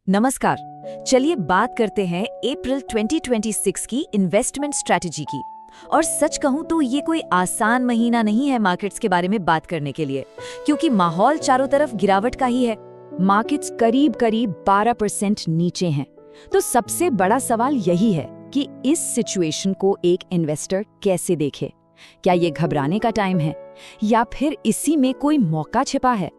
नमस्कार। चलिए बात करते हैं अप्रैल 2026 की इन्वेस्टमेंट स्ट्रैटेजी की। और सच कहूं तो ये कोई आसान महीना नहीं है मार्केट्स के बारे में बात करने के लिए, क्योंकि माहौल चारों तरफ गिरावट का ही है। मार्केट्स करीब करीब 12% नीचे हैं। तो सबसे बड़ा सवाल यही है कि इस सिचुएशन को एक इन्वेस्टर कैसे देखे। क्या ये घबराने का टाइम है या फिर इसी में कोई मौका छिपा है?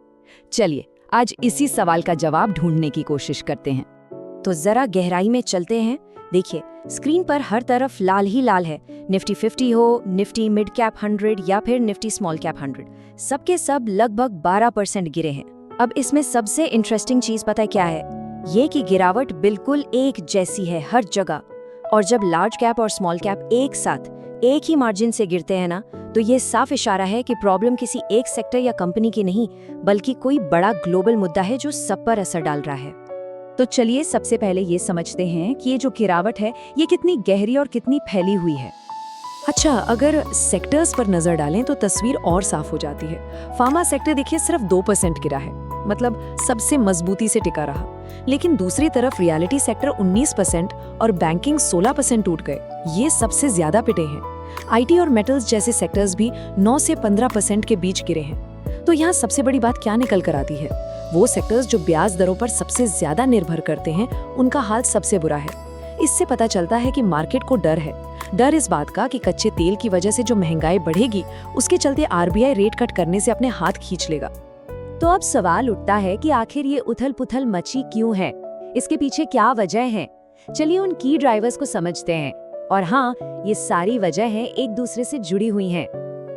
चलिए आज इसी सवाल का जवाब ढूंढने की कोशिश करते हैं। तो जरा गहराई में चलते हैं। देखिए, स्क्रीन पर हर तरफ लाल ही लाल है। निफ्टी 50 हो, निफ्टी मिड कैप 100 या फिर निफ्टी स्मॉल कैप 100, सबके सब लगभग 12% गिरे हैं। अब इसमें सबसे इंटरेस्टिंग चीज पता है क्या है? ये कि गिरावट बिल्कुल एक जैसी है हर जगह। और जब लार्ज कैप और स्मॉल कैप एक साथ एक ही मार्जिन से गिरते हैं ना, तो ये साफ इशारा है कि प्रॉब्लम किसी एक सेक्टर या कंपनी की नहीं, बल्कि कोई बड़ा ग्लोबल मुद्दा है जो सब पर असर डाल रहा है। तो चलिए सबसे पहले ये समझते हैं कि ये जो गिरावट है ये कितनी गहरी और कितनी फैली हुई है। अच्छा, अगर सेक्टर्स पर नजर डालें तो तस्वीर और साफ हो जाती है। फार्मा सेक्टर देखिए सिर्फ 2% गिरा है, मतलब सबसे मजबूती से टिका रहा। लेकिन दूसरी तरफ रियलिटी सेक्टर 19% और बैंकिंग 16% टूट गए। ये सबसे ज्यादा पिटे हैं। आईटी और मेटल्स जैसे सेक्टर्स भी 9 से 15% के बीच गिरे हैं। तो यहाँ सबसे बड़ी बात क्या निकल कर आती है? वो सेक्टर्स जो ब्याज दरों पर सबसे ज्यादा निर्भर करते हैं, उनका हाल सबसे बुरा है। इससे पता चलता है कि मार्केट को डर है। डर इस बात का कि कच्चे तेल की वजह से जो महंगाई बढ़ेगी, उसके चलते आरबीआई रेट कट करने से अपने हाथ खींच लेगा। तो अब सवाल उठता है कि आखिर ये उथल पुथल मची क्यों है? इसके पीछे क्या वजह है? चलिए उन की ड्राइवर्स को समझते हैं। और हाँ, ये सारी वजह एक दूसरे से जुड़ी हुई हैं।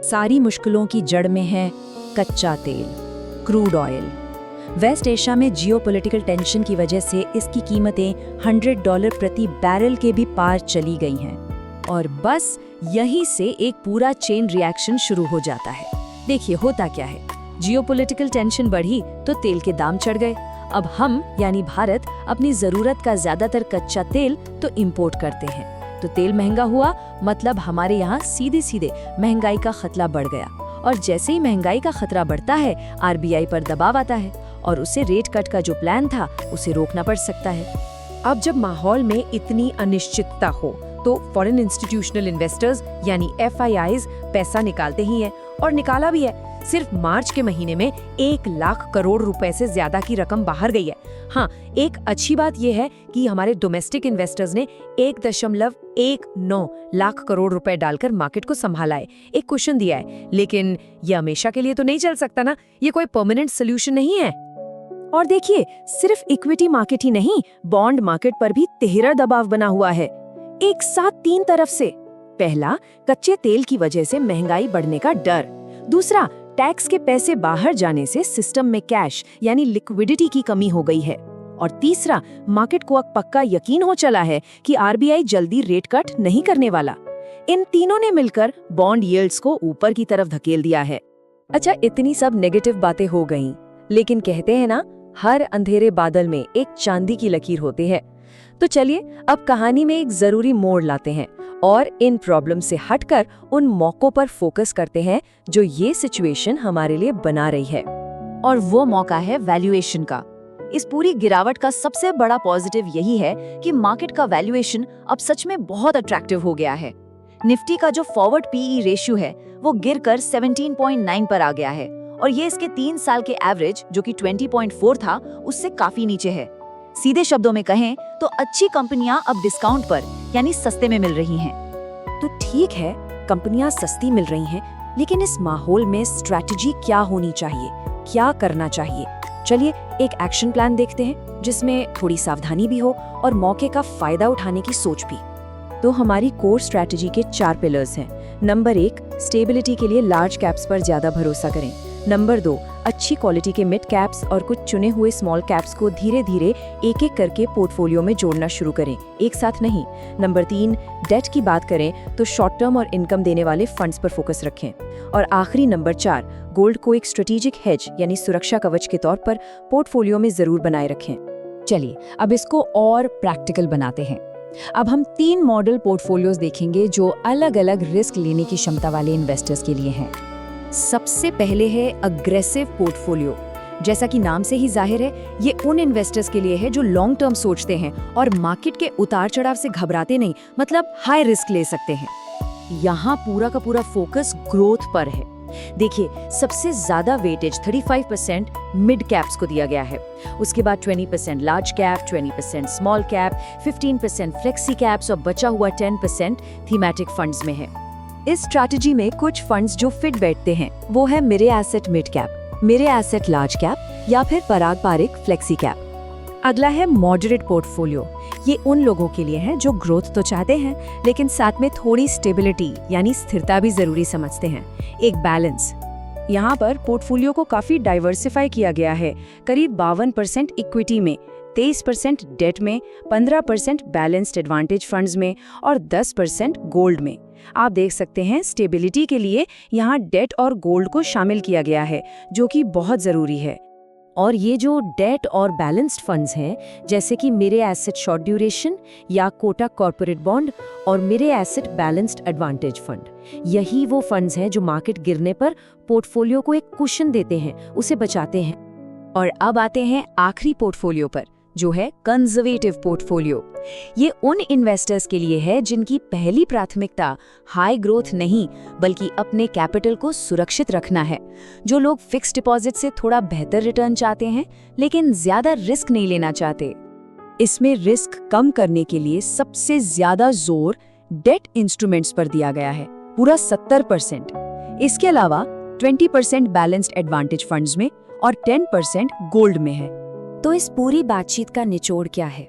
सारी मुश्किलों की जड़ में है कच्चा तेल, क्रूड ऑयल। वेस्ट एशिया में जियोपॉलिटिकल टेंशन की वजह से इसकी कीमतें $100 प्रति बैरल के भी पार चली गई हैं। और बस यहीं से एक पूरा चेन रिएक्शन शुरू हो जाता है। देखिए होता क्या है, जियोपॉलिटिकल टेंशन बढ़ी तो तेल के दाम चढ़ गए। अब हम यानी भारत अपनी जरूरत का ज्यादातर कच्चा तेल तो इंपोर्ट करते हैं। तो तेल महंगा हुआ, मतलब हमारे यहाँ सीधे सीधे महंगाई का खतरा बढ़ गया। और जैसे ही महंगाई का खतरा बढ़ता है, आरबीआई पर दबाव आता है और उसे रेट कट का जो प्लान था उसे रोकना पड़ सकता है। अब जब माहौल में इतनी अनिश्चितता हो तो फॉरेन इंस्टीट्यूशनल इन्वेस्टर्स यानी FIIs पैसा निकालते ही हैं, और निकाला भी है। सिर्फ मार्च के महीने में 1 लाख करोड़ रुपए से ज्यादा की रकम बाहर गई है। हाँ, एक अच्छी बात यह है कि हमारे डोमेस्टिक इन्वेस्टर्स ने 1.19 लाख करोड़ रुपए डालकर मार्केट को संभाला है, एक कुशन दिया है। लेकिन ये हमेशा के लिए तो नहीं चल सकता ना, ये कोई परमानेंट सोल्यूशन नहीं है। और देखिए, सिर्फ इक्विटी मार्केट ही नहीं, बॉन्ड मार्केट पर भी तिहरा दबाव बना हुआ है, एक साथ 3 तरफ से। पहला, कच्चे तेल की वजह से महंगाई बढ़ने का डर। दूसरा, टैक्स के पैसे बाहर जाने से सिस्टम में कैश यानी लिक्विडिटी की कमी हो गई है। और तीसरा, मार्केट को अब पक्का यकीन हो चला है कि आरबीआई जल्दी रेट कट नहीं करने वाला। इन तीनों ने मिलकर बॉन्ड यील्ड्स को ऊपर की तरफ धकेल दिया है। अच्छा, इतनी सब नेगेटिव बातें हो गईं, लेकिन कहते हैं ना, हर अंधेरे बादल में एक चांदी की लकीर होती है। तो चलिए अब कहानी में एक जरूरी मोड़ लाते हैं और इन प्रॉब्लम से हटकर उन मौकों पर फोकस करते हैं जो ये सिचुएशन हमारे लिए बना रही है। और वो मौका है वैल्यूएशन का। इस पूरी गिरावट का सबसे बड़ा पॉजिटिव यही है कि मार्केट का वैल्यूएशन अब सच में बहुत अट्रैक्टिव हो गया है। निफ्टी का जो फॉरवर्ड पीई रेशियो है वो गिरकर 17.9 पर आ गया है, और ये इसके 3 साल के एवरेज जो कि 20.4 था उससे काफी नीचे है। सीधे शब्दों में कहें तो अच्छी कंपनियां अब डिस्काउंट पर यानी सस्ते में मिल रही हैं। तो ठीक है, कंपनियां सस्ती मिल रही हैं, लेकिन इस माहौल में स्ट्रैटेजी क्या होनी चाहिए, क्या करना चाहिए? चलिए एक एक्शन प्लान देखते हैं जिसमें थोड़ी सावधानी भी हो और मौके का फायदा उठाने की सोच भी। तो हमारी कोर स्ट्रैटेजी के 4 पिलर्स हैं। नंबर 1, स्टेबिलिटी के लिए लार्ज कैप्स पर ज्यादा भरोसा करें। नंबर 2, अच्छी क्वालिटी के मिड कैप्स और कुछ चुने हुए स्मॉल कैप्स को धीरे धीरे एक एक करके पोर्टफोलियो में जोड़ना शुरू करें, एक साथ नहीं। नंबर 3, डेट की बात करें तो शॉर्ट टर्म और इनकम देने वाले फंड्स पर फोकस रखें। और आखिरी नंबर 4, गोल्ड को एक स्ट्रेटेजिक हेज यानी सुरक्षा कवच के तौर पर पोर्टफोलियो में जरूर बनाए रखें। चलिए अब इसको और प्रैक्टिकल बनाते हैं। अब हम 3 मॉडल पोर्टफोलियोज देखेंगे जो अलग अलग रिस्क लेने की क्षमता वाले इन्वेस्टर्स के लिए हैं। सबसे पहले है अग्रेसिव पोर्टफोलियो। जैसा कि नाम से ही जाहिर है, ये उन इन्वेस्टर्स के लिए है जो लॉन्ग टर्म सोचते हैं और मार्केट के उतार चढ़ाव से घबराते नहीं, मतलब हाई रिस्क ले सकते हैं। यहाँ पूरा का पूरा फोकस ग्रोथ पर है। देखिए, सबसे ज्यादा वेटेज 35% मिड कैप्स को दिया गया है, उसके बाद 20% large cap, 20% small cap, 15% flexi caps और बचा हुआ 10% थीमेटिक फंड्स में है। इस स्ट्रैटेजी में कुछ फंड्स जो फिट बैठते हैं वो है मेरे एसेट मिड कैप, मेरे एसेट लार्ज कैप या फिर पराग पारिक फ्लेक्सी कैप। अगला है मॉडरेट पोर्टफोलियो। ये उन लोगों के लिए है जो ग्रोथ तो चाहते हैं लेकिन साथ में थोड़ी स्टेबिलिटी यानी स्थिरता भी जरूरी समझते हैं, एक बैलेंस। यहाँ पर पोर्टफोलियो को काफी डाइवर्सिफाई किया गया है, करीब 52% इक्विटी में, 23% डेट में, 15% बैलेंस्ड एडवांटेज फंड्स में और 10% गोल्ड में। आप देख सकते हैं स्टेबिलिटी के लिए यहाँ डेट और गोल्ड को शामिल किया गया है, जो कि बहुत जरूरी है। और ये जो डेट और बैलेंस्ड फंड्स हैं, जैसे कि मेरे एसेट शॉर्ट ड्यूरेशन या कोटक कॉर्पोरेट बॉन्ड और मेरे एसेट बैलेंस्ड एडवांटेज फंड, यही वो फंड्स हैं जो मार्केट गिरने पर पोर्टफोलियो को एक कुशन देते हैं, उसे बचाते हैं। और अब आते हैं आखिरी पोर्टफोलियो पर, जो है कंजर्वेटिव पोर्टफोलियो। ये उन इन्वेस्टर्स के लिए है जिनकी पहली प्राथमिकता हाई ग्रोथ नहीं बल्कि अपने कैपिटल को सुरक्षित रखना है, जो लोग फिक्स डिपॉजिट से थोड़ा बेहतर रिटर्न चाहते हैं लेकिन ज्यादा रिस्क नहीं लेना चाहते। इसमें रिस्क कम करने के लिए सबसे ज्यादा जोर डेट इंस्ट्रूमेंट्स पर दिया गया है, पूरा 70%। इसके अलावा 20% बैलेंस्ड एडवांटेज फंड्स में और 10% गोल्ड में है। तो इस पूरी बातचीत का निचोड़ क्या है?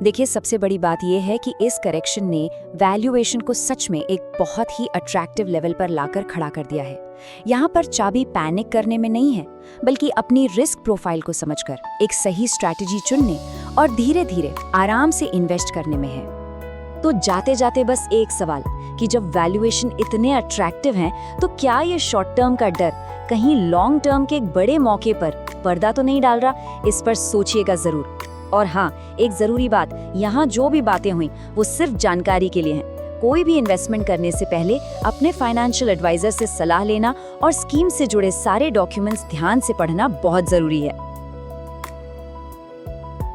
देखिए, सबसे बड़ी बात यह है कि इस करेक्शन ने वैल्यूएशन को सच में एक बहुत ही अट्रैक्टिव लेवल पर लाकर खड़ा कर दिया है। यहाँ पर चाबी पैनिक करने में नहीं है, बल्कि अपनी रिस्क प्रोफाइल को समझकर एक सही स्ट्रैटेजी चुनने और धीरे धीरे आराम से इन्वेस्ट करने में है। तो जाते जाते बस एक सवाल कि जब वैल्यूएशन इतने अट्रैक्टिव हैं, तो क्या ये शॉर्ट टर्म का डर कहीं लॉन्ग टर्म के एक बड़े मौके पर पर्दा तो नहीं डाल रहा? इस पर सोचिएगा जरूर। और हाँ, एक जरूरी बात, यहाँ जो भी बातें हुई वो सिर्फ जानकारी के लिए हैं। कोई भी इन्वेस्टमेंट करने से पहले अपने फाइनेंशियल एडवाइजर से सलाह लेना और स्कीम से जुड़े सारे डॉक्यूमेंट्स ध्यान से पढ़ना बहुत जरूरी है।